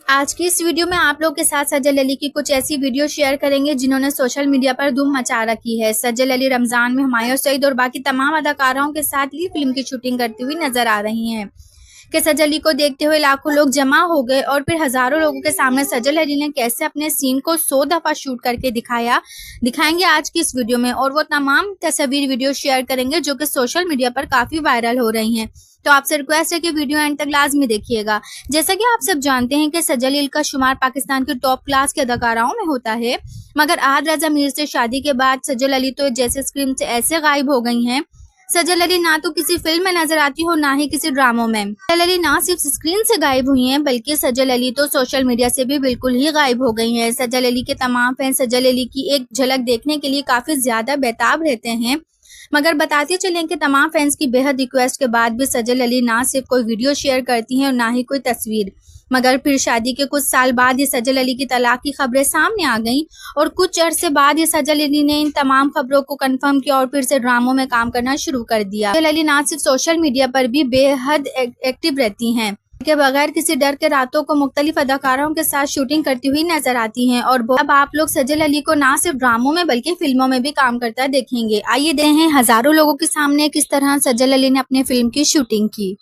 आज की इस वीडियो में आप लोग के साथ सज्जल अली की कुछ ऐसी वीडियो शेयर करेंगे जिन्होंने सोशल मीडिया पर धूम मचा रखी है। सज्जल अली रमजान में हुमायूं सईद और बाकी तमाम अदाकाराओं के साथ ही फिल्म की शूटिंग करती हुई नजर आ रही हैं कि सज्जल अली को देखते हुए लाखों लोग जमा हो गए और फिर हजारों लोगों के सामने सज्जल अली ने कैसे अपने सीन को 100 दफा शूट करके दिखाएंगे आज की इस वीडियो में। और वो तमाम तस्वीर वीडियो शेयर करेंगे जो कि सोशल मीडिया पर काफी वायरल हो रही हैं। तो आपसे रिक्वेस्ट है कि वीडियो एंड तक लाजमी देखिएगा। जैसा कि आप सब जानते हैं कि सज्जल अली का शुमार पाकिस्तान के टॉप क्लास के अदाकाराओं में होता है, मगर अहद रजा मीर से शादी के बाद सज्जल अली तो जैसे स्क्रीन से ऐसे गायब हो गई हैं। सज्जल अली ना तो किसी फिल्म में नजर आती हो ना ही किसी ड्रामों में। सज्जल अली ना सिर्फ स्क्रीन से गायब हुई हैं बल्कि सज्जल अली तो सोशल मीडिया से भी बिल्कुल ही गायब हो गई हैं। सज्जल अली के तमाम फैन सज्जल अली की एक झलक देखने के लिए काफी ज्यादा बेताब रहते हैं, मगर बताते चलें कि तमाम फैंस की बेहद रिक्वेस्ट के बाद भी सज्जल अली ना सिर्फ कोई वीडियो शेयर करती हैं और ना ही कोई तस्वीर, मगर फिर शादी के कुछ साल बाद ये सज्जल अली की तलाक की खबरें सामने आ गईं और कुछ अरसे बाद ये सज्जल अली ने इन तमाम खबरों को कंफर्म किया और फिर से ड्रामों में काम करना शुरू कर दिया। सज्जल अली ना सिर्फ सोशल मीडिया पर भी बेहद एक्टिव रहती हैं के बगैर किसी डर के रातों को मुख्तलिफ अदाकारों के साथ शूटिंग करती हुई नजर आती हैं। और अब आप लोग सज्जल अली को ना सिर्फ ड्रामों में बल्कि फिल्मों में भी काम करता देखेंगे। आइए देखें हजारों लोगों के सामने किस तरह सज्जल अली ने अपने फिल्म की शूटिंग की।